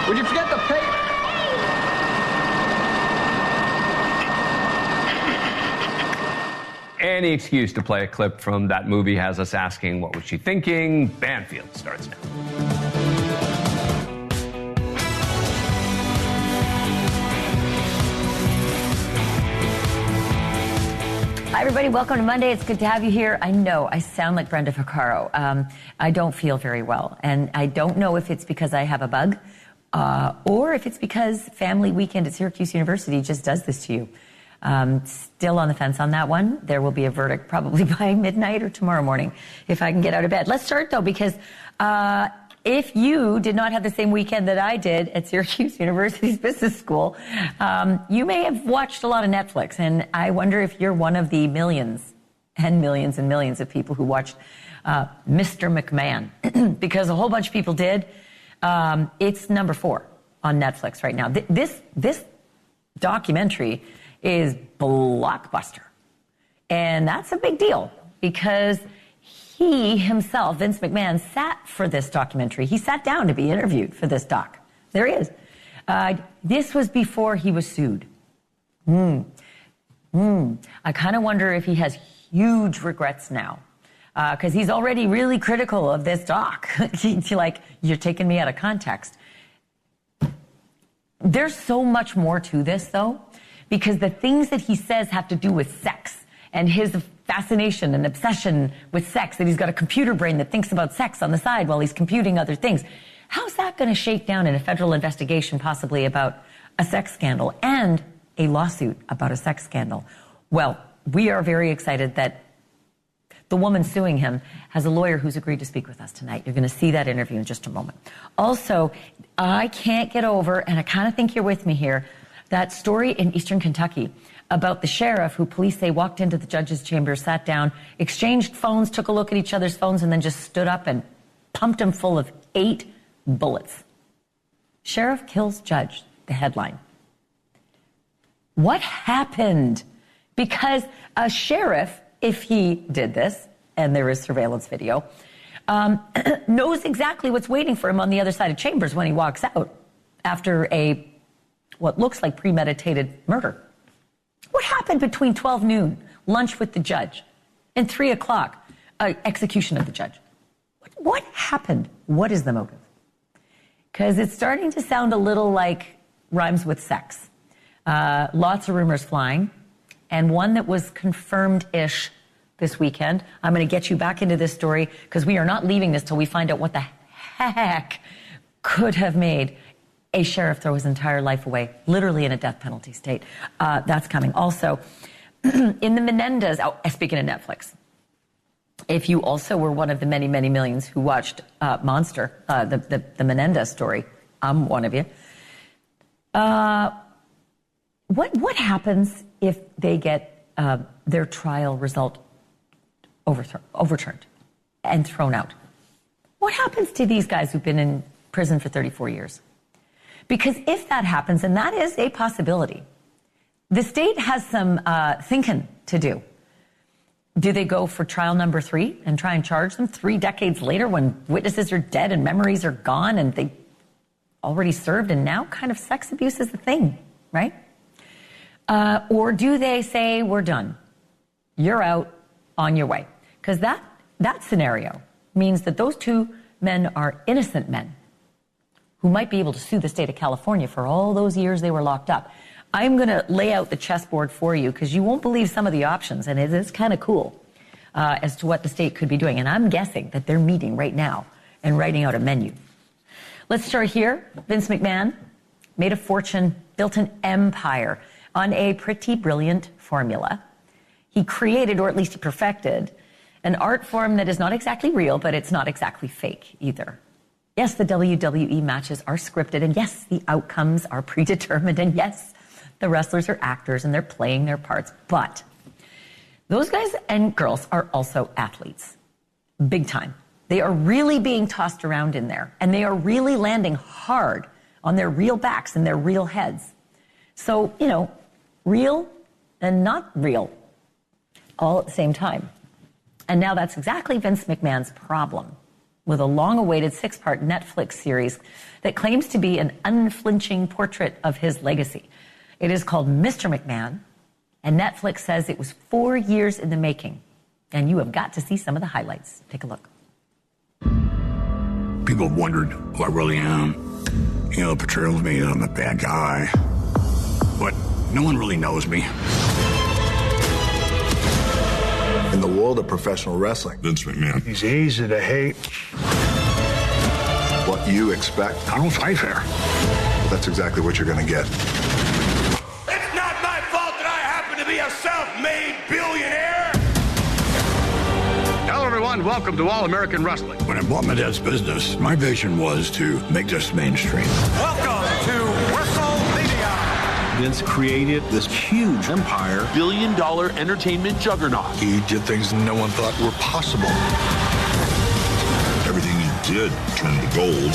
Would you forget the paper? Any excuse to play a clip from that movie has us asking, what was she thinking? Banfield starts now. Hi, everybody. Welcome to Monday. It's good to have you here. I know I sound like Brenda Vaccaro. I don't feel very well, and I don't know if it's because I have a bug or if it's because family weekend at Syracuse University just does this to you. Still on the fence on that one. There will be a verdict probably by midnight or tomorrow morning if I can get out of bed. Let's start, though, because if you did not have the same weekend that I did at Syracuse University's business school, you may have watched a lot of Netflix, and I wonder if you're one of the millions and millions and millions of people who watched Mr. McMahon, because a whole bunch of people did. It's number 4 on Netflix right now. This documentary is blockbuster, and that's a big deal because he himself, Vince McMahon, sat for this documentary. He sat down to be interviewed for this doc. There he is. This was before he was sued. I kind of wonder if he has huge regrets now, because he's already really critical of this doc. Like, you're taking me out of context. There's so much more to this, though, because the things that he says have to do with sex and his fascination and obsession with sex, that he's got a computer brain that thinks about sex on the side while he's computing other things. How's that going to shake down in a federal investigation, possibly about a sex scandal and a lawsuit about a sex scandal? Well, we are very excited that the woman suing him has a lawyer who's agreed to speak with us tonight. You're going to see that interview in just a moment. Also, I can't get over, and I kind of think you're with me here, that story in Eastern Kentucky about the sheriff who police say walked into the judge's chamber, sat down, exchanged phones, took a look at each other's phones, and then just stood up and pumped him full of 8 bullets. Sheriff kills judge, the headline. What happened? Because a sheriff, if he did this, and there is surveillance video, knows exactly what's waiting for him on the other side of chambers when he walks out after what looks like premeditated murder. What happened between 12 noon, lunch with the judge, and 3 o'clock, execution of the judge? What happened? What is the motive? Because it's starting to sound a little like rhymes with sex. Lots of rumors flying, and one that was confirmed-ish this weekend. I'm going to get you back into this story because we are not leaving this till we find out what the heck could have made a sheriff throw his entire life away, literally in a death penalty state. That's coming. Also, in the Menendez, speaking of Netflix, if you also were one of the many, many millions who watched Monster, the Menendez story, I'm one of you. What happens if they get their trial result overturned and thrown out? What happens to these guys who've been in prison for 34 years? Because if that happens, and that is a possibility, the state has some thinking to do. Do they go for trial number 3 and try and charge them 3 decades later when witnesses are dead and memories are gone and they already served and now kind of sex abuse is the thing, right? Or do they say, we're done, you're out, on your way? Because that scenario means that those 2 men are innocent men who might be able to sue the state of California for all those years they were locked up. I'm going to lay out the chessboard for you because you won't believe some of the options, and it is kind of cool as to what the state could be doing. And I'm guessing that they're meeting right now and writing out a menu. Let's start here. Vince McMahon made a fortune, built an empire on a pretty brilliant formula. He created, or at least he perfected, an art form that is not exactly real, but it's not exactly fake either. Yes, the WWE matches are scripted, and yes, the outcomes are predetermined, and yes, the wrestlers are actors and they're playing their parts, but those guys and girls are also athletes. Big time. They are really being tossed around in there, and they are really landing hard on their real backs and their real heads. So, real and not real all at the same time. And now that's exactly Vince McMahon's problem. with a long-awaited 6-part Netflix series that claims to be an unflinching portrait of his legacy. It is called Mr. McMahon, and Netflix says it was 4 years in the making. And you have got to see some of the highlights. Take a look. People have wondered who I really am. You know, portrayals me, I'm a bad guy. But no one really knows me. In the world of professional wrestling, Vince McMahon. he's easy to hate. What you expect, I don't fight fair. that's exactly what you're going to get. It's not my fault that I happen to be a self-made billionaire. Hello, everyone. Welcome to All American Wrestling. When I bought my dad's business, my vision was to make this mainstream. Welcome to WrestleMania. Vince created this huge empire. billion-dollar entertainment juggernaut. He did things no one thought were possible. Everything he did turned to gold.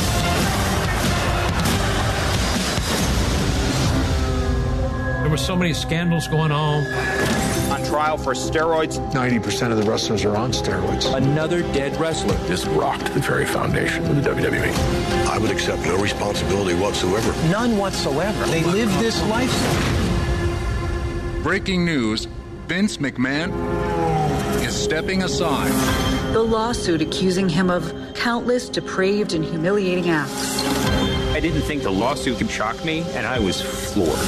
There were so many scandals going on. On trial for steroids. 90% of the wrestlers are on steroids. Another dead wrestler. This rocked the very foundation of the WWE. I would accept no responsibility whatsoever. None whatsoever. They live this lifestyle. Breaking news, Vince McMahon is stepping aside. The lawsuit accusing him of countless depraved and humiliating acts. I didn't think the lawsuit could shock me, and I was floored.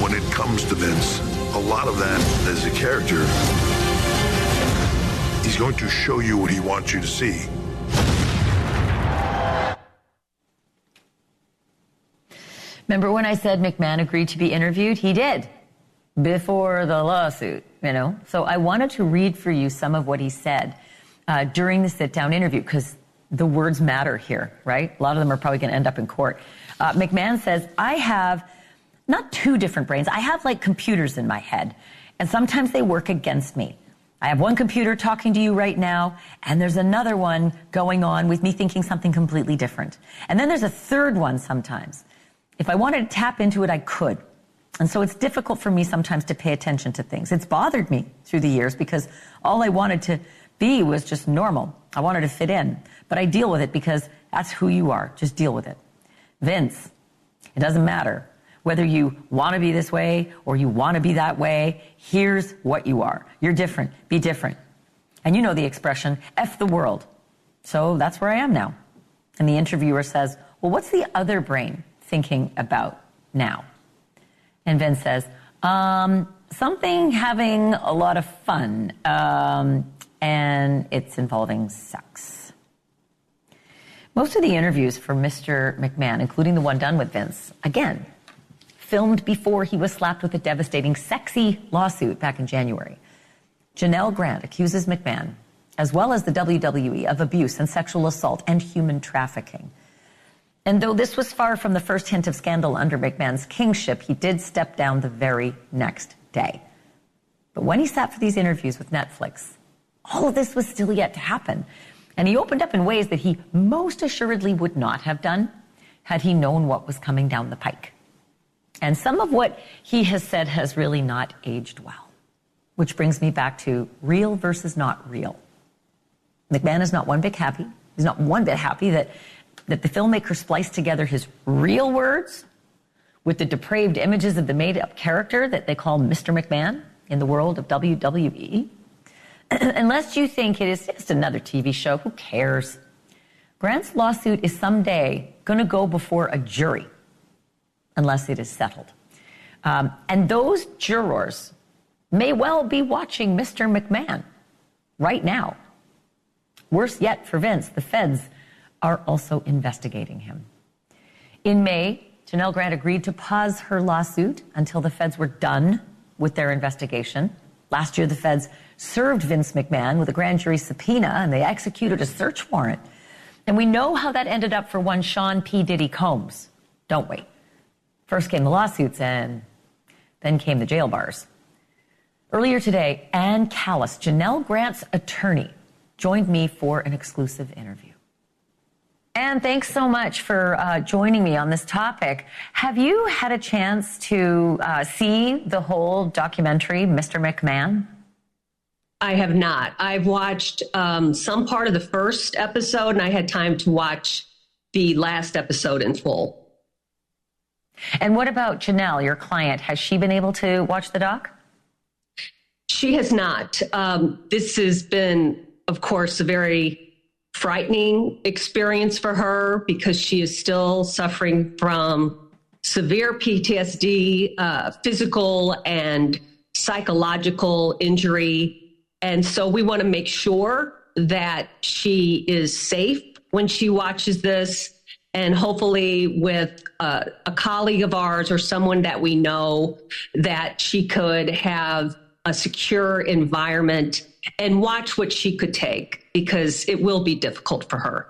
When it comes to Vince, a lot of that is a character. He's going to show you what he wants you to see. Remember when I said McMahon agreed to be interviewed? He did, before the lawsuit, you know. So I wanted to read for you some of what he said during the sit-down interview, because the words matter here, right? A lot of them are probably going to end up in court. McMahon says, I have not two different brains. I have like computers in my head, and sometimes they work against me. I have one computer talking to you right now, and there's another one going on with me thinking something completely different. And then there's a third one sometimes. If I wanted to tap into it, I could. And so it's difficult for me sometimes to pay attention to things. It's bothered me through the years because all I wanted to be was just normal. I wanted to fit in. But I deal with it because that's who you are. Just deal with it. Vince, it doesn't matter whether you want to be this way or you want to be that way. Here's what you are. You're different. Be different. And you know the expression, F the world. So that's where I am now. And the interviewer says, well, what's the other brain thinking about now? And Vince says, something having a lot of fun, and it's involving sex. Most of the interviews for Mr. McMahon, including the one done with Vince, again, filmed before he was slapped with a devastating sexy lawsuit back in January. Janelle Grant accuses McMahon, as well as the WWE, of abuse and sexual assault and human trafficking. And though this was far from the first hint of scandal under McMahon's kingship, he did step down the very next day. But when he sat for these interviews with Netflix, all of this was still yet to happen. And he opened up in ways that he most assuredly would not have done had he known what was coming down the pike. And some of what he has said has really not aged well, which brings me back to real versus not real. McMahon is not one bit happy. He's not one bit happy that the filmmaker spliced together his real words with the depraved images of the made-up character that they call Mr. McMahon in the world of WWE. Unless you think it is just another TV show, who cares? Grant's lawsuit is someday going to go before a jury, unless it is settled. And those jurors may well be watching Mr. McMahon right now. Worse yet for Vince, the feds are also investigating him. In May, Janelle Grant agreed to pause her lawsuit until the feds were done with their investigation. Last year, the feds served Vince McMahon with a grand jury subpoena, and they executed a search warrant. And we know how that ended up for one Sean P. Diddy Combs, don't we? First came the lawsuits, and then came the jail bars. Earlier today, Ann Callis, Janelle Grant's attorney, joined me for an exclusive interview. And thanks so much for joining me on this topic. Have you had a chance to see the whole documentary, Mr. McMahon? I have not. I've watched some part of the first episode, and I had time to watch the last episode in full. And what about Janelle, your client? Has she been able to watch the doc? She has not. This has been, of course, a very frightening experience for her because she is still suffering from severe PTSD, physical and psychological injury. And so we want to make sure that she is safe when she watches this, and hopefully with a colleague of ours or someone that we know, that she could have a secure environment and watch what she could take, because it will be difficult for her.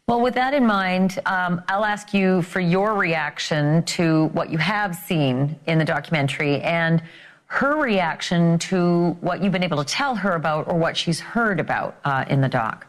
Well, with that in mind, I'll ask you for your reaction to what you have seen in the documentary and her reaction to what you've been able to tell her about or what she's heard about in the doc.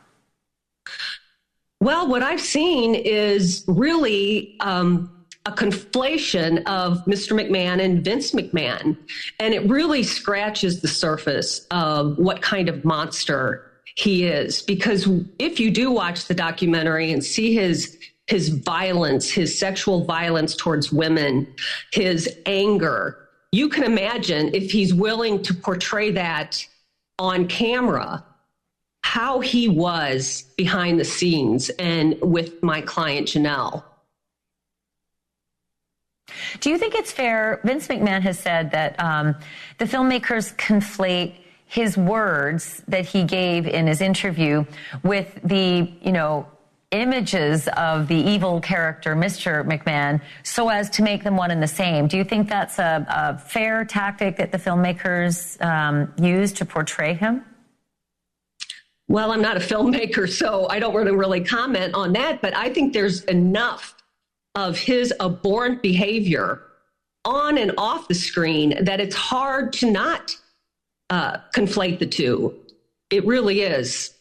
Well, what I've seen is really a conflation of Mr. McMahon and Vince McMahon. And it really scratches the surface of what kind of monster he is. Because if you do watch the documentary and see his violence, his sexual violence towards women, his anger, you can imagine if he's willing to portray that on camera, how he was behind the scenes and with my client, Janelle. Do you think it's fair? Vince McMahon has said that the filmmakers conflate his words that he gave in his interview with the, images of the evil character, Mr. McMahon, so as to make them one and the same. Do you think that's a fair tactic that the filmmakers use to portray him? Well, I'm not a filmmaker, so I don't really comment on that, but I think there's enough of his abhorrent behavior on and off the screen that it's hard to not conflate the two. It really is.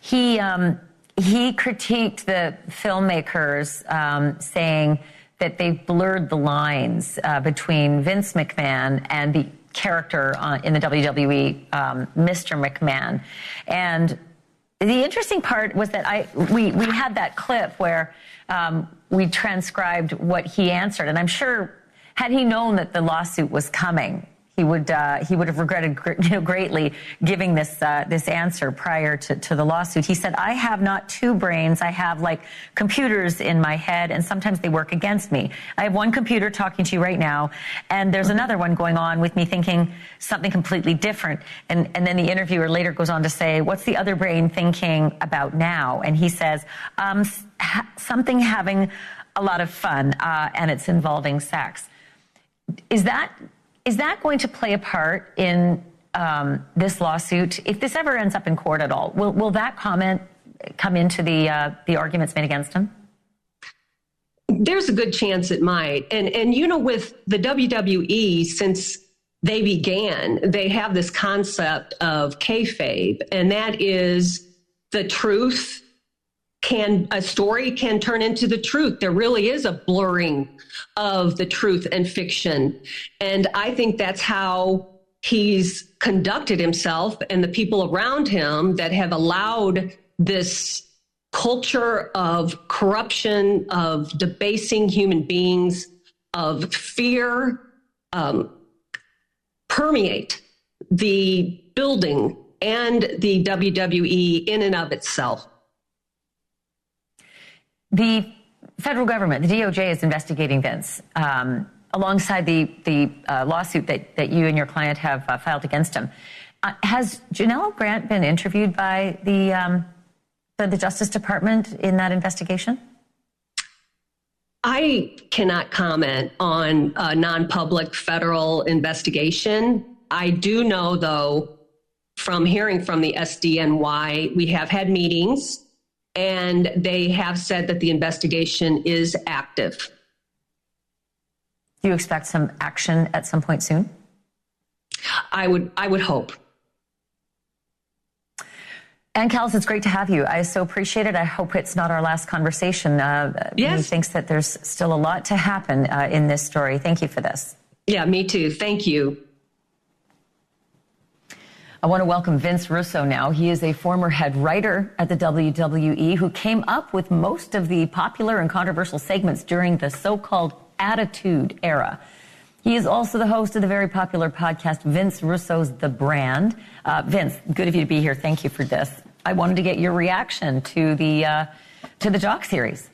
He critiqued the filmmakers, saying that they've blurred the lines between Vince McMahon and the character in the WWE, Mr. McMahon. And the interesting part was that we had that clip where we transcribed what he answered, and I'm sure had he known that the lawsuit was coming, he would have regretted greatly giving this answer prior to the lawsuit. He said, "I have not two brains. I have like computers in my head, and sometimes they work against me. I have one computer talking to you right now, and there's another one going on with me thinking something completely different." And then the interviewer later goes on to say, "What's the other brain thinking about now?" And he says, "Something having a lot of fun, and it's involving sex." Is that going to play a part in this lawsuit? If this ever ends up in court at all, will that comment come into the arguments made against him? There's a good chance it might. And with the WWE, since they began, they have this concept of kayfabe, and that is the truth. A story can turn into the truth. There really is a blurring of the truth and fiction. And I think that's how he's conducted himself and the people around him that have allowed this culture of corruption, of debasing human beings, of fear, permeate the building and the WWE in and of itself. The federal government, the DOJ, is investigating Vince alongside the lawsuit that you and your client have filed against him. Has Janelle Grant been interviewed by the Justice Department in that investigation? I cannot comment on a non-public federal investigation. I do know, though, from hearing from the SDNY, we have had meetings, and they have said that the investigation is active. Do you expect some action at some point soon? I would hope. Ann Callis, it's great to have you. I so appreciate it. I hope it's not our last conversation. Yes. He thinks that there's still a lot to happen in this story. Thank you for this. Yeah, me too. Thank you. I want to welcome Vince Russo now. He is a former head writer at the WWE who came up with most of the popular and controversial segments during the so-called Attitude Era. He is also the host of the very popular podcast, Vince Russo's The Brand. Vince, good of you to be here. Thank you for this. I wanted to get your reaction to the Jock series.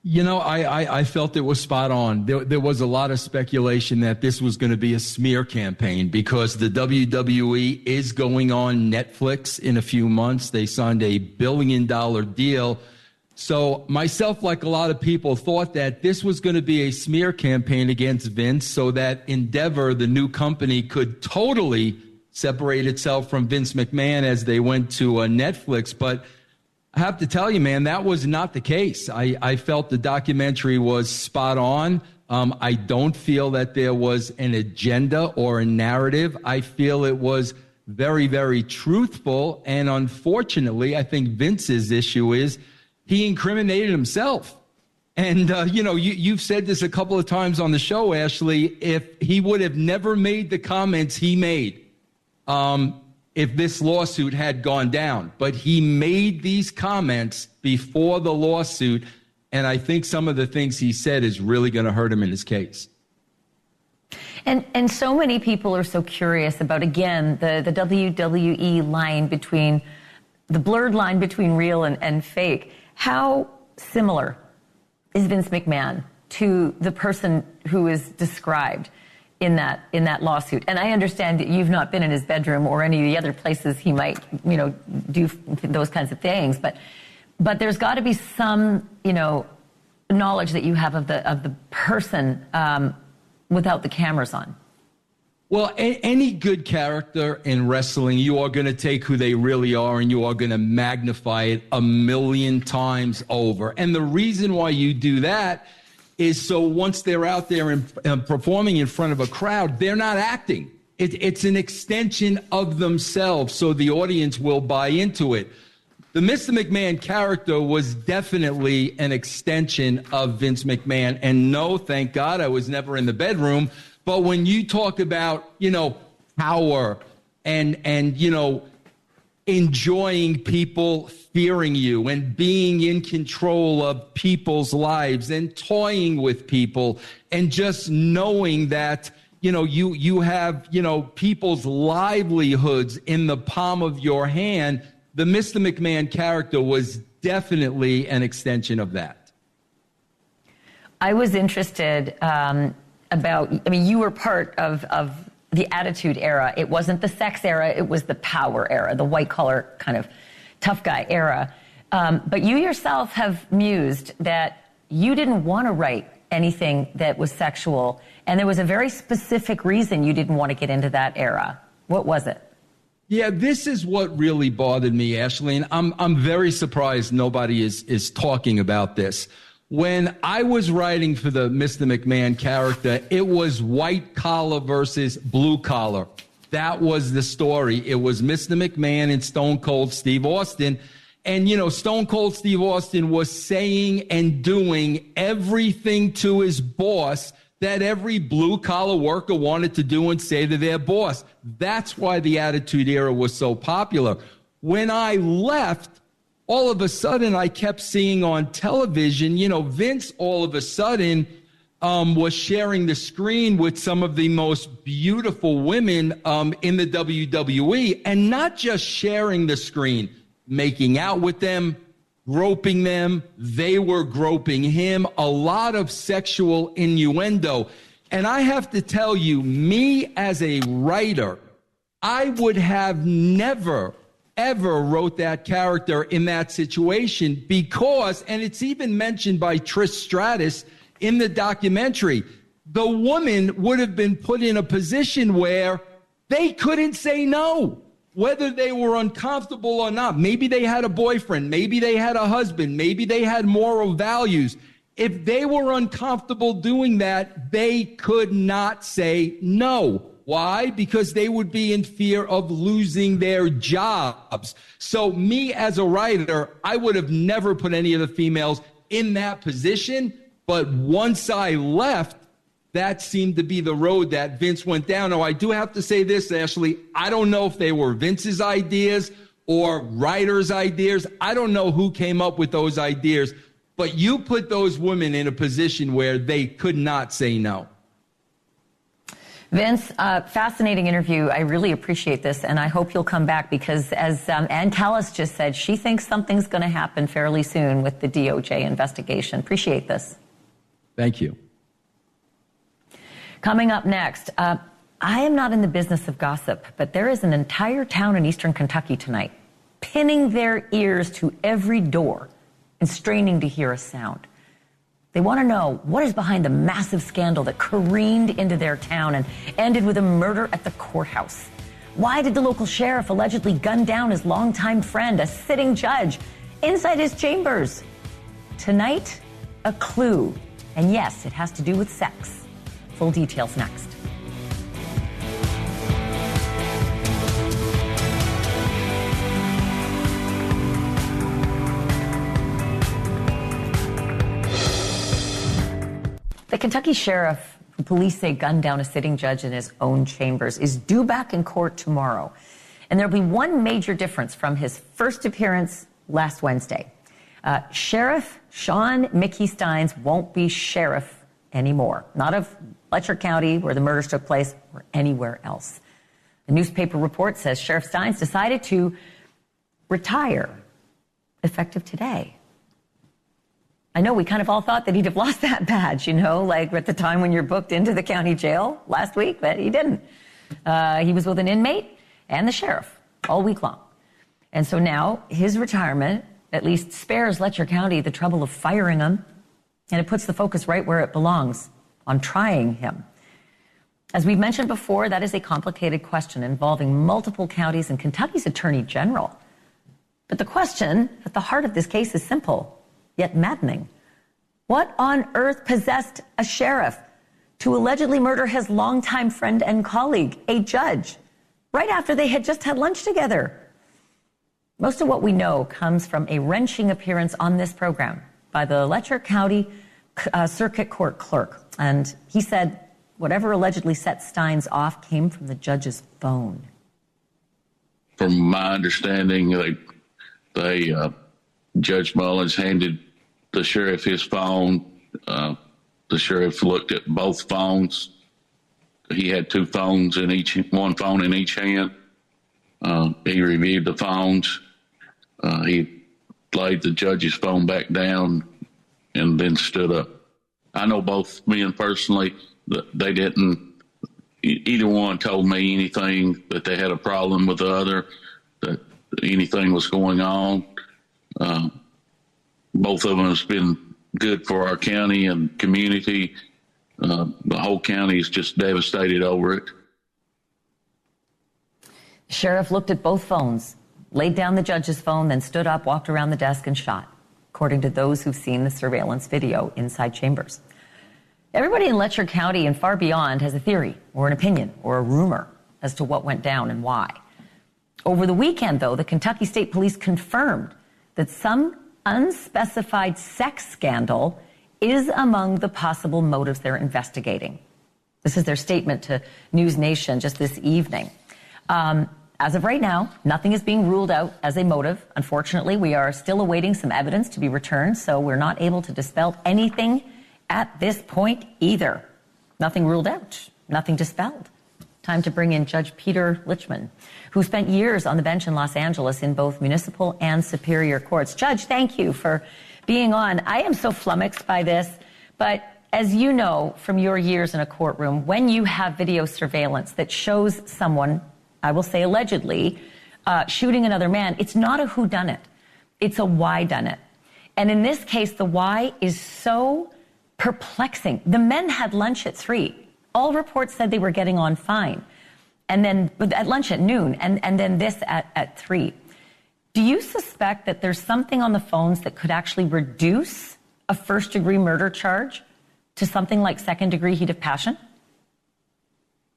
You know, I felt it was spot on. There was a lot of speculation that this was going to be a smear campaign because the WWE is going on Netflix in a few months. They signed a $1 billion deal. So myself, like a lot of people, thought that this was going to be a smear campaign against Vince so that Endeavor, the new company, could totally separate itself from Vince McMahon as they went to Netflix. But I have to tell you, man, that was not the case. I felt the documentary was spot on. I don't feel that there was an agenda or a narrative. I feel it was very, very truthful. And unfortunately, I think Vince's issue is he incriminated himself. And, you've said this a couple of times on the show, Ashleigh, if he would have never made the comments he made, if this lawsuit had gone down. But he made these comments before the lawsuit, and I think some of the things he said is really going to hurt him in his case. And so many people are so curious about, again, the WWE line between, the blurred line between real and fake. How similar is Vince McMahon to the person who is described in that lawsuit? And I understand that you've not been in his bedroom or any of the other places he might, do those kinds of things. But there's got to be some, knowledge that you have of the person without the cameras on. Well, any good character in wrestling, you are going to take who they really are and you are going to magnify it 1,000,000 times over. And the reason why you do that is so once they're out there and performing in front of a crowd, they're not acting. It's an extension of themselves, so the audience will buy into it. The Mr. McMahon character was definitely an extension of Vince McMahon. And no, thank God, I was never in the bedroom. But when you talk about, power and enjoying people fearing you and being in control of people's lives and toying with people and just knowing that, you have, people's livelihoods in the palm of your hand, the Mr. McMahon character was definitely an extension of that. I was interested you were part of the Attitude Era. It wasn't the sex era, it was the power era, the white collar kind of tough guy era. But you yourself have mused that you didn't want to write anything that was sexual, and there was a very specific reason you didn't want to get into that era. What was it? Yeah, this is what really bothered me, Ashleigh, and I'm very surprised nobody is talking about this. When I was writing for the Mr. McMahon character, it was white collar versus blue collar. That was the story. It was Mr. McMahon and Stone Cold Steve Austin. And, Stone Cold Steve Austin was saying and doing everything to his boss that every blue collar worker wanted to do and say to their boss. That's why the Attitude Era was so popular. When I left, all of a sudden, I kept seeing on television, Vince all of a sudden was sharing the screen with some of the most beautiful women in the WWE, and not just sharing the screen, making out with them, groping them. They were groping him, a lot of sexual innuendo. And I have to tell you, me as a writer, I would have never ever wrote that character in that situation because, and it's even mentioned by Trish Stratus in the documentary, the woman would have been put in a position where they couldn't say no, whether they were uncomfortable or not. Maybe they had a boyfriend, maybe they had a husband, maybe they had moral values. If they were uncomfortable doing that, they could not say no. Why? Because they would be in fear of losing their jobs. So me as a writer, I would have never put any of the females in that position. But once I left, that seemed to be the road that Vince went down. Now, I do have to say this, Ashleigh. I don't know if they were Vince's ideas or writers' ideas. I don't know who came up with those ideas. But you put those women in a position where they could not say no. Vince, fascinating interview. I really appreciate this, and I hope you'll come back because, as Ann Callis just said, she thinks something's going to happen fairly soon with the DOJ investigation. Appreciate this. Thank you. Coming up next, I am not in the business of gossip, but there is an entire town in eastern Kentucky tonight pinning their ears to every door and straining to hear a sound. They want to know what is behind the massive scandal that careened into their town and ended with a murder at the courthouse. Why did the local sheriff allegedly gun down his longtime friend, a sitting judge, inside his chambers? Tonight, a clue. And yes, it has to do with sex. Full details next. The Kentucky sheriff, who police say gunned down a sitting judge in his own chambers, is due back in court tomorrow. And there'll be one major difference from his first appearance last Wednesday. Sheriff Sean Mickey Steins won't be sheriff anymore. Not of Letcher County, where the murders took place, or anywhere else. The newspaper report says Sheriff Steins decided to retire, effective today. I know we kind of all thought that he'd have lost that badge, like at the time when you're booked into the county jail last week, but he didn't. He was with an inmate and the sheriff all week long. And so now his retirement at least spares Letcher County the trouble of firing him, and it puts the focus right where it belongs, on trying him. As we've mentioned before, that is a complicated question involving multiple counties and Kentucky's Attorney General. But the question at the heart of this case is simple, yet maddening. What on earth possessed a sheriff to allegedly murder his longtime friend and colleague, a judge, right after they had just had lunch together? Most of what we know comes from a wrenching appearance on this program by the Letcher County Circuit Court clerk. And he said whatever allegedly set Steins off came from the judge's phone. From my understanding, Judge Mullins handed the sheriff his phone. The sheriff looked at both phones. He had two phones one phone in each hand. He reviewed the phones. He laid the judge's phone back down and then stood up. I know both men personally. They didn't. Either one told me anything that they had a problem with the other, that anything was going on. Both of them has been good for our county and community. The whole county is just devastated over it. The sheriff looked at both phones, laid down the judge's phone, then stood up, walked around the desk, and shot, according to those who've seen the surveillance video inside chambers. Everybody in Letcher County and far beyond has a theory or an opinion or a rumor as to what went down and why. Over the weekend, though, the Kentucky State Police confirmed that some unspecified sex scandal is among the possible motives they're investigating. This is their statement to NewsNation just this evening. As of right now, nothing is being ruled out as a motive. Unfortunately, we are still awaiting some evidence to be returned, so we're not able to dispel anything at this point either. Nothing ruled out, nothing dispelled. Time to bring in Judge Peter Lichman, who spent years on the bench in Los Angeles in both municipal and superior courts. Judge, thank you for being on. I am so flummoxed by this, but as you know from your years in a courtroom, when you have video surveillance that shows someone, I will say allegedly, shooting another man, it's not a whodunit. It's a whydunit. And in this case, the why is so perplexing. The men had lunch at 3. All reports said they were getting on fine. And then at lunch at noon, and then this at 3. Do you suspect that there's something on the phones that could actually reduce a first-degree murder charge to something like second-degree heat of passion?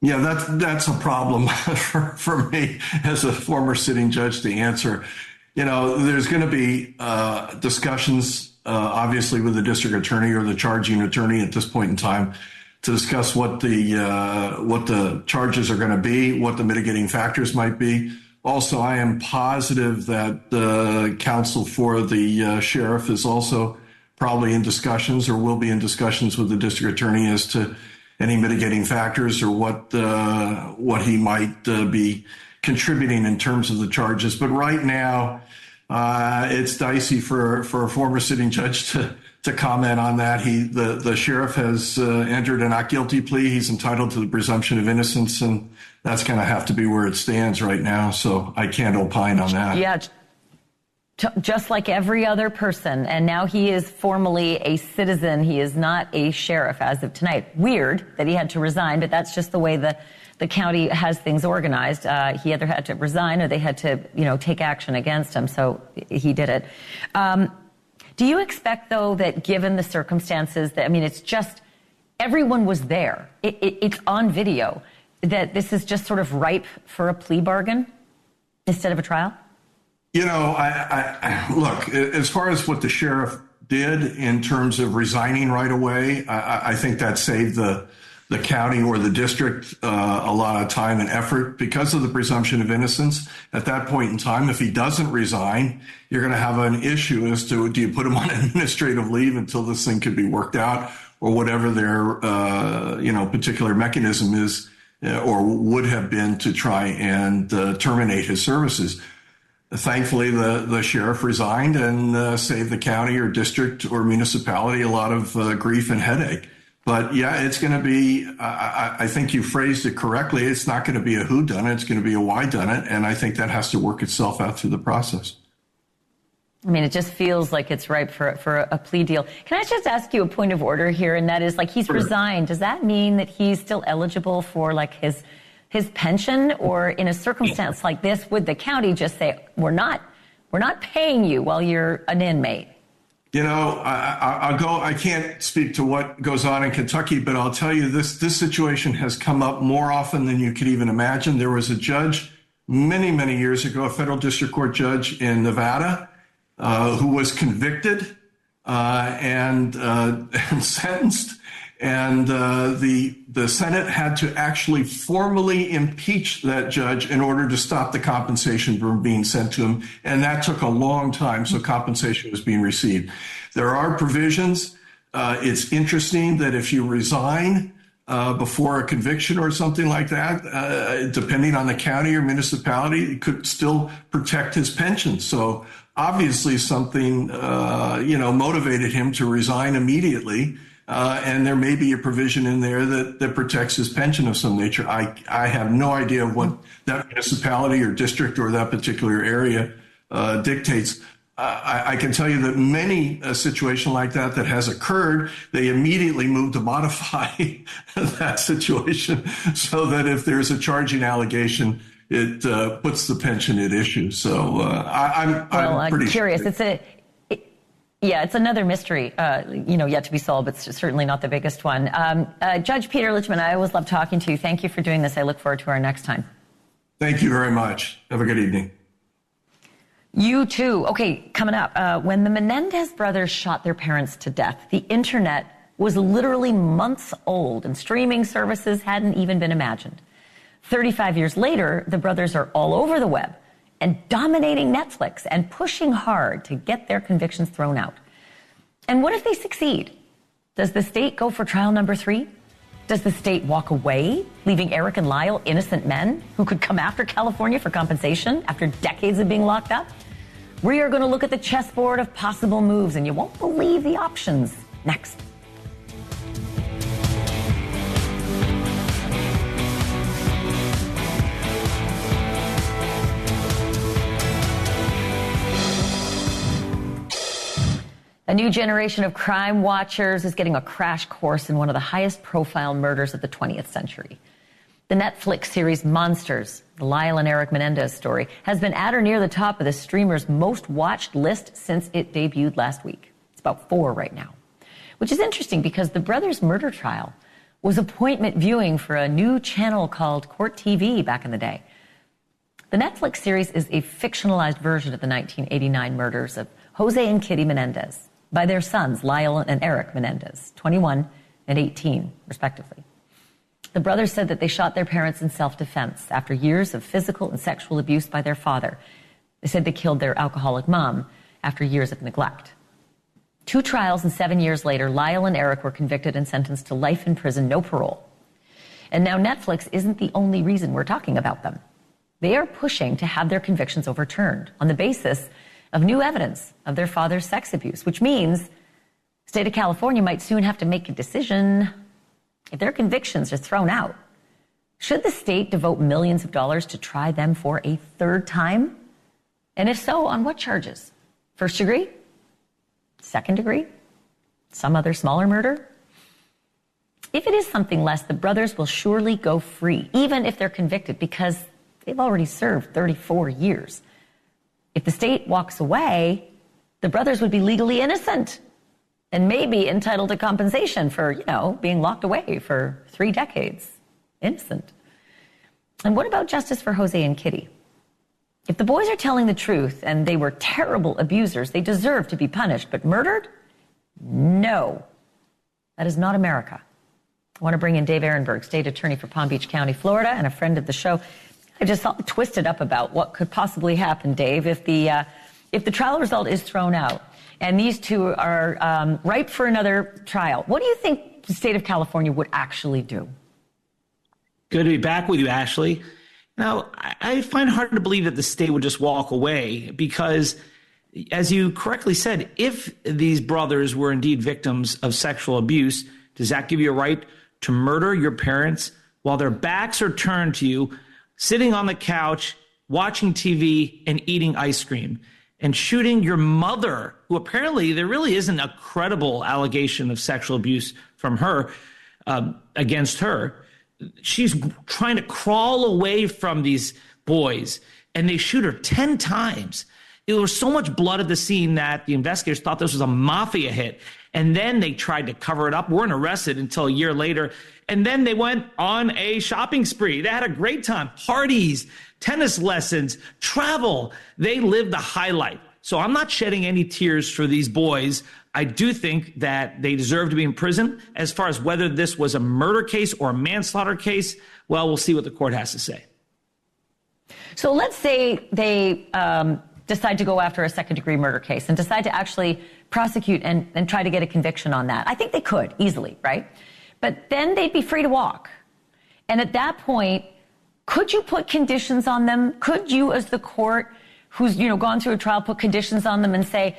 Yeah, that's a problem for me as a former sitting judge to answer. There's going to be discussions, obviously, with the district attorney or the charging attorney at this point in time to discuss what the charges are going to be, what the mitigating factors might be. Also, I am positive that the counsel for the sheriff is also probably in discussions or will be in discussions with the district attorney as to any mitigating factors or what he might be contributing in terms of the charges. But right now, it's dicey for a former sitting judge to comment on that. The sheriff has entered a not guilty plea. He's entitled to the presumption of innocence, and that's going to have to be where it stands right now. So I can't opine on that. Yeah, just like every other person. And now he is formally a citizen. He is not a sheriff as of tonight. Weird that he had to resign, but that's just the way the county has things organized. He either had to resign or they had to, take action against him. So he did it. Do you expect, though, that given the circumstances it's just everyone was there. It's on video, that this is just sort of ripe for a plea bargain instead of a trial? I look, as far as what the sheriff did in terms of resigning right away, I think that saved the county or the district a lot of time and effort because of the presumption of innocence. At that point in time, if he doesn't resign, you're going to have an issue as to do you put him on administrative leave until this thing could be worked out or whatever their particular mechanism is or would have been to try and terminate his services. Thankfully, the sheriff resigned and saved the county or district or municipality a lot of grief and headache. But yeah, it's going to be, I think you phrased it correctly. It's not going to be a whodunit. It's going to be a whydunit. And I think that has to work itself out through the process. It just feels like it's ripe for a plea deal. Can I just ask you a point of order here? And that is, he's resigned. Does that mean that he's still eligible for his pension, or in a circumstance like this, would the county just say, we're not paying you while you're an inmate? I can't speak to what goes on in Kentucky, but I'll tell you this situation has come up more often than you could even imagine. There was a judge many, many years ago, a federal district court judge in Nevada, who was convicted and sentenced. And the Senate had to actually formally impeach that judge in order to stop the compensation from being sent to him. And that took a long time, so compensation was being received. There are provisions. It's interesting that if you resign before a conviction or something like that, depending on the county or municipality, it could still protect his pension. So obviously something, motivated him to resign immediately. And there may be a provision in there that protects his pension of some nature. I have no idea what that municipality or district or that particular area dictates. I can tell you that many a situation like that has occurred, they immediately move to modify that situation so that if there's a charging allegation, it puts the pension at issue. So I'm pretty curious. It's another mystery, yet to be solved, but certainly not the biggest one. Judge Peter Lichman, I always love talking to you. Thank you for doing this. I look forward to our next time. Thank you very much. Have a good evening. You too. Okay, coming up. When the Menendez brothers shot their parents to death, the internet was literally months old and streaming services hadn't even been imagined. 35 years later, the brothers are all over the web and dominating Netflix and pushing hard to get their convictions thrown out. And what if they succeed? Does the state go for trial number 3? Does the state walk away, leaving Eric and Lyle innocent men who could come after California for compensation after decades of being locked up? We are going to look at the chessboard of possible moves, and you won't believe the options. Next. A new generation of crime watchers is getting a crash course in one of the highest profile murders of the 20th century. The Netflix series Monsters, the Lyle and Eric Menendez story, has been at or near the top of the streamer's most watched list since it debuted last week. It's about 4 right now, which is interesting because the brothers' murder trial was appointment viewing for a new channel called Court TV back in the day. The Netflix series is a fictionalized version of the 1989 murders of Jose and Kitty Menendez by their sons, Lyle and Eric Menendez, 21 and 18, respectively. The brothers said that they shot their parents in self-defense after years of physical and sexual abuse by their father. They said they killed their alcoholic mom after years of neglect. 2 trials and 7 years later, Lyle and Eric were convicted and sentenced to life in prison, no parole. And now Netflix isn't the only reason we're talking about them. They are pushing to have their convictions overturned on the basis of new evidence of their father's sex abuse, which means the state of California might soon have to make a decision. If their convictions are thrown out, should the state devote millions of dollars to try them for a 3rd time? And if so, on what charges? 1st degree? 2nd degree? Some other smaller murder? If it is something less, the brothers will surely go free, even if they're convicted, because they've already served 34 years. If the state walks away, the brothers would be legally innocent and maybe entitled to compensation for, being locked away for 3 decades. Innocent. And what about justice for Jose and Kitty? If the boys are telling the truth and they were terrible abusers, they deserve to be punished. But murdered? No. That is not America. I want to bring in Dave Ehrenberg, state attorney for Palm Beach County, Florida, and a friend of the show. I just felt twisted up about what could possibly happen, Dave, if the trial result is thrown out and these 2 are ripe for another trial. What do you think the state of California would actually do? Good to be back with you, Ashleigh. Now, I find it hard to believe that the state would just walk away because, as you correctly said, if these brothers were indeed victims of sexual abuse, does that give you a right to murder your parents while their backs are turned to you, sitting on the couch, watching TV and eating ice cream, and shooting your mother, who apparently there really isn't a credible allegation of sexual abuse from her against her? She's trying to crawl away from these boys, and they shoot her 10 times. There was so much blood at the scene that the investigators thought this was a mafia hit. And then they tried to cover it up, weren't arrested until a year later. And then they went on a shopping spree. They had a great time. Parties, tennis lessons, travel. They lived the high life. So I'm not shedding any tears for these boys. I do think that they deserve to be in prison. As far as whether this was a murder case or a manslaughter case, well, we'll see what the court has to say. So let's say they decide to go after a 2nd-degree murder case and decide to actually prosecute and try to get a conviction on that. I think they could easily, right? But then they'd be free to walk. And at that point, could you put conditions on them? Could you, as the court who's, gone through a trial, put conditions on them and say,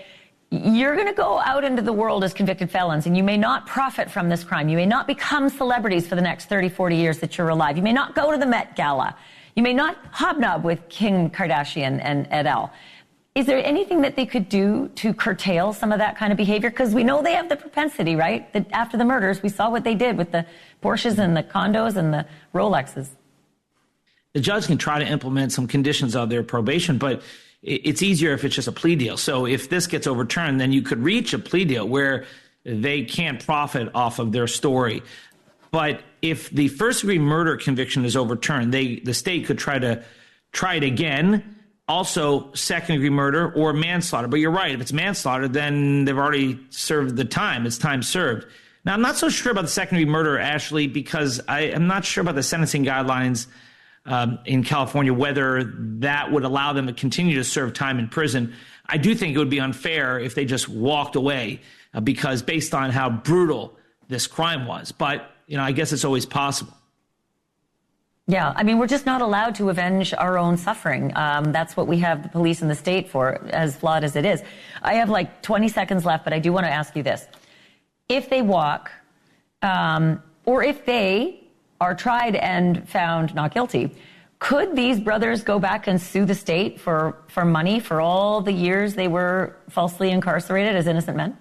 you're going to go out into the world as convicted felons and you may not profit from this crime. You may not become celebrities for the next 30, 40 years that you're alive. You may not go to the Met Gala. You may not hobnob with Kim Kardashian and et al. Is there anything that they could do to curtail some of that kind of behavior? Because we know they have the propensity, right? That after the murders, we saw what they did with the Porsches and the condos and the Rolexes. The judge can try to implement some conditions of their probation, but it's easier if it's just a plea deal. So if this gets overturned, then you could reach a plea deal where they can't profit off of their story. But if the 1st-degree murder conviction is overturned, the state could try it again. Also, 2nd-degree murder or manslaughter. But you're right. If it's manslaughter, then they've already served the time. It's time served. Now, I'm not so sure about the 2nd-degree murder, Ashleigh, because I am not sure about the sentencing guidelines in California, whether that would allow them to continue to serve time in prison. I do think it would be unfair if they just walked away because based on how brutal this crime was. But, I guess it's always possible. Yeah, I mean, we're just not allowed to avenge our own suffering. That's what we have the police and the state for, as flawed as it is. I have 20 seconds left, but I do want to ask you this. If they walk, or if they are tried and found not guilty, could these brothers go back and sue the state for money for all the years they were falsely incarcerated as innocent men?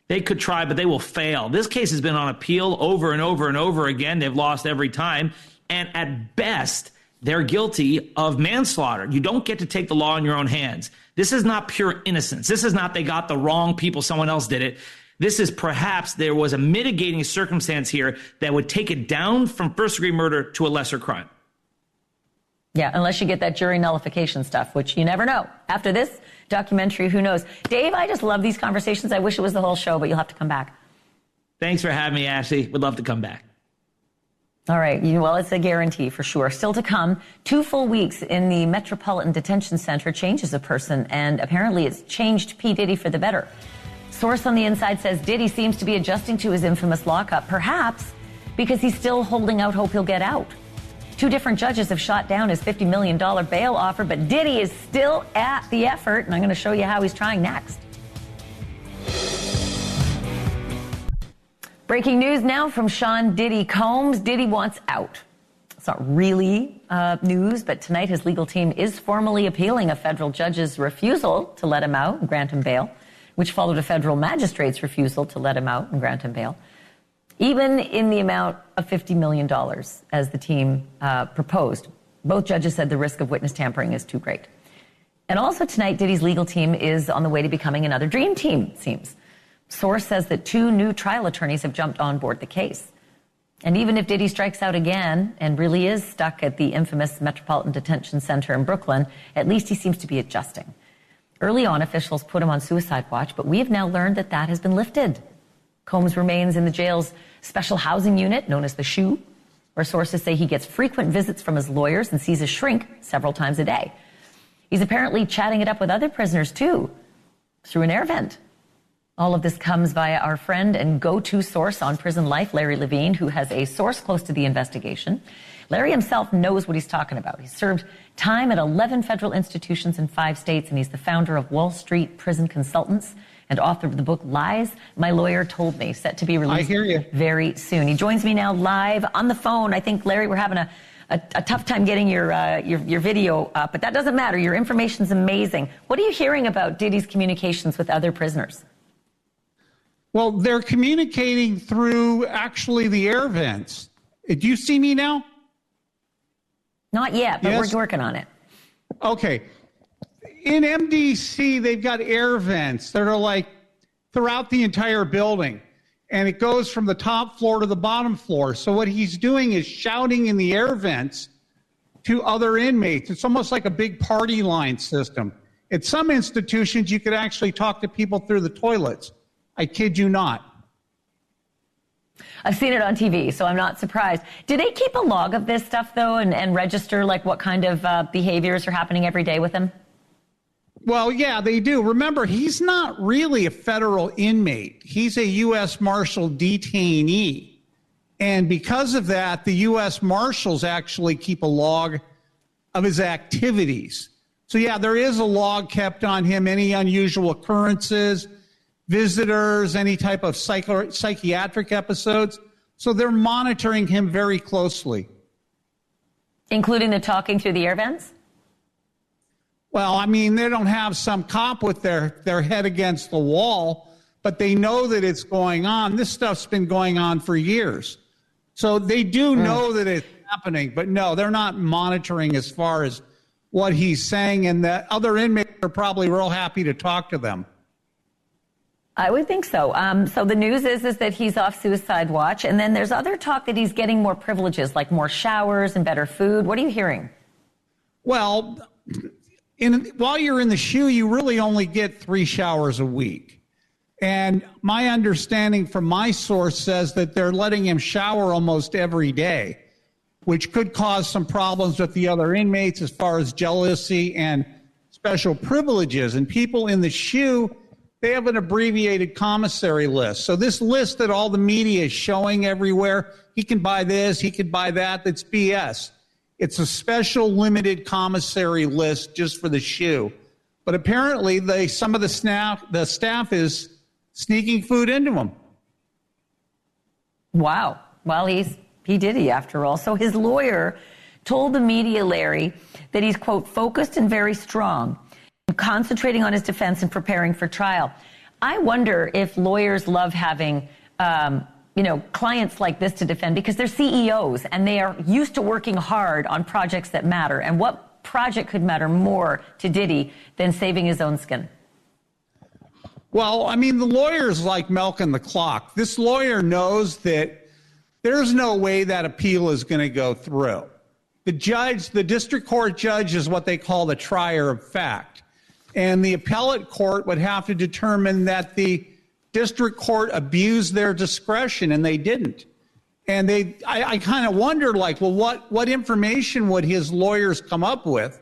They could try, but they will fail. This case has been on appeal over and over and over again. They've lost every time. And at best, they're guilty of manslaughter. You don't get to take the law in your own hands. This is not pure innocence. This is not they got the wrong people, someone else did it. This is perhaps there was a mitigating circumstance here that would take it down from first-degree murder to a lesser crime. Yeah, unless you get that jury nullification stuff, which you never know. After this documentary, who knows? Dave, I just love these conversations. I wish it was the whole show, but you'll have to come back. Thanks for having me, Ashleigh. Would love to come back. All right. Well, it's a guarantee for sure. Still to come, 2 full weeks in the Metropolitan Detention Center changes a person, and apparently it's changed P. Diddy for the better. Source on the inside says Diddy seems to be adjusting to his infamous lockup, perhaps because he's still holding out hope he'll get out. 2 different judges have shot down his $50 million bail offer, but Diddy is still at the effort, and I'm going to show you how he's trying next. Breaking news now from Sean Diddy Combs. Diddy wants out. It's not really news, but tonight his legal team is formally appealing a federal judge's refusal to let him out and grant him bail, which followed a federal magistrate's refusal to let him out and grant him bail, even in the amount of $50 million, as the team proposed. Both judges said the risk of witness tampering is too great. And also tonight, Diddy's legal team is on the way to becoming another dream team, it seems. Source says that 2 new trial attorneys have jumped on board the case. And even if Diddy strikes out again and really is stuck at the infamous Metropolitan Detention Center in Brooklyn, at least he seems to be adjusting. Early on, officials put him on suicide watch, but we have now learned that that has been lifted. Combs remains in the jail's special housing unit, known as the SHU, where sources say he gets frequent visits from his lawyers and sees a shrink several times a day. He's apparently chatting it up with other prisoners, too, through an air vent. All of this comes via our friend and go-to source on prison life, Larry Levine, who has a source close to the investigation. Larry himself knows what he's talking about. He's served time at 11 federal institutions in 5 states, and he's the founder of Wall Street Prison Consultants and author of the book Lies My Lawyer Told Me, set to be released very soon. He joins me now live on the phone. I think, Larry, we're having a tough time getting your video up, but that doesn't matter. Your information's amazing. What are you hearing about Diddy's communications with other prisoners? Well, they're communicating through actually the air vents. Do you see me now? Not yet, but we're working on it. Okay. In MDC, they've got air vents that are like throughout the entire building, and it goes from the top floor to the bottom floor. So what he's doing is shouting in the air vents to other inmates. It's almost like a big party line system. At some institutions, you could actually talk to people through the toilets. I kid you not. I've seen it on TV, so I'm not surprised. Do they keep a log of this stuff, though, and register like what kind of behaviors are happening every day with him? Well, yeah, they do. Remember, he's not really a federal inmate. He's a U.S. Marshal detainee. And because of that, the U.S. Marshals actually keep a log of his activities. So, yeah, there is a log kept on him, any unusual occurrences, visitors, any type of psychiatric episodes. So they're monitoring him very closely. Including the talking through the air vents? Well, I mean, they don't have some cop with their head against the wall, but they know that it's going on. This stuff's been going on for years. So they do know that it's happening, but no, they're not monitoring as far as what he's saying, and the other inmates are probably real happy to talk to them. I would think so. So the news is that he's off suicide watch, and then there's other talk that he's getting more privileges, like more showers and better food. What are you hearing? Well, while you're in the SHU, you really only get 3 showers a week. And my understanding from my source says that they're letting him shower almost every day, which could cause some problems with the other inmates as far as jealousy and special privileges. And people in the SHU, they have an abbreviated commissary list. So this list that all the media is showing everywhere, he can buy this, he could buy that, that's BS. It's a special limited commissary list just for the SHU. But apparently some of the staff is sneaking food into him. Wow. Well, he's P. Diddy after all. So his lawyer told the media, Larry, that he's, quote, focused and very strong, concentrating on his defense and preparing for trial. I wonder if lawyers love having, clients like this to defend, because they're CEOs and they are used to working hard on projects that matter. And what project could matter more to Diddy than saving his own skin? Well, I mean, the lawyer's like milking the clock. This lawyer knows that there's no way that appeal is going to go through. The judge, the district court judge, is what they call the trier of fact. And the appellate court would have to determine that the district court abused their discretion, and they didn't. And I kind of wonder, like, well, what information would his lawyers come up with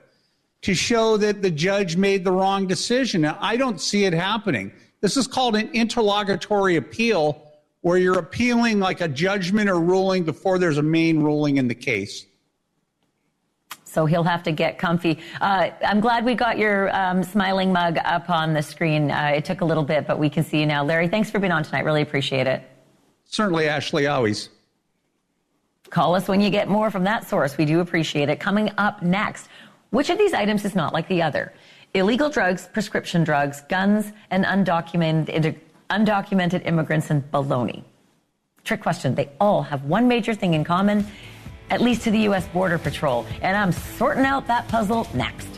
to show that the judge made the wrong decision? Now, I don't see it happening. This is called an interlocutory appeal, where you're appealing like a judgment or ruling before there's a main ruling in the case. So he'll have to get comfy. I'm glad we got your smiling mug up on the screen. It took a little bit, but we can see you now. Larry, thanks for being on tonight. Really appreciate it. Certainly, Ashleigh, always. Call us when you get more from that source. We do appreciate it. Coming up next, which of these items is not like the other? Illegal drugs, prescription drugs, guns, and undocumented immigrants and baloney. Trick question. They all have one major thing in common, at least to the U.S. Border Patrol. And I'm sorting out that puzzle next.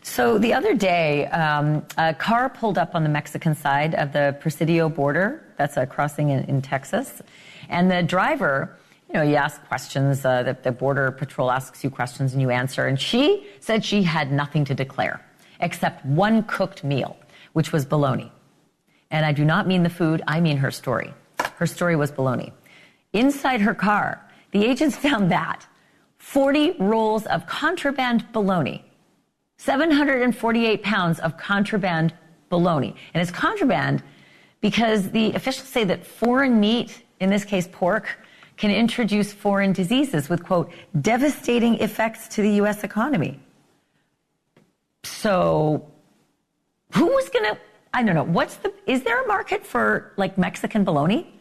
So the other day, a car pulled up on the Mexican side of the Presidio border. That's a crossing in Texas. And the driver, you know, you ask questions, the Border Patrol asks you questions and you answer. And she said she had nothing to declare except one cooked meal, which was bologna. And I do not mean the food, I mean her story. Her story was bologna. Inside her car, the agents found that 40 rolls of contraband bologna, 748 pounds of contraband bologna. And it's contraband because the officials say that foreign meat, in this case pork, can introduce foreign diseases with, quote, devastating effects to the U.S. economy. So who was going to, I don't know, is there a market for like Mexican bologna?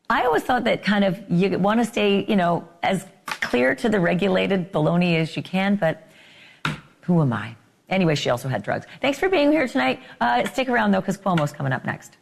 I always thought that kind of you want to stay, you know, as clear to the regulated bologna as you can, but who am I? Anyway, she also had drugs. Thanks for being here tonight. Stick around though, because Cuomo's coming up next.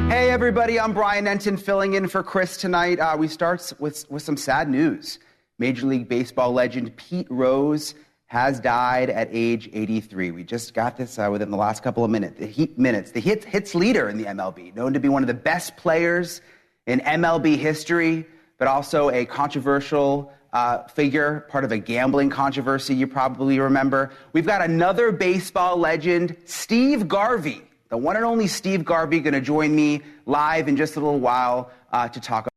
Hey everybody, I'm Brian Enton filling in for Chris tonight. We start with some sad news. Major League Baseball legend Pete Rose has died at age 83. We just got this within the last couple of minutes. The hits leader in the MLB, known to be one of the best players in MLB history, but also a controversial figure, part of a gambling controversy you probably remember. We've got another baseball legend, Steve Garvey. The one and only Steve Garvey going to join me live in just a little while to talk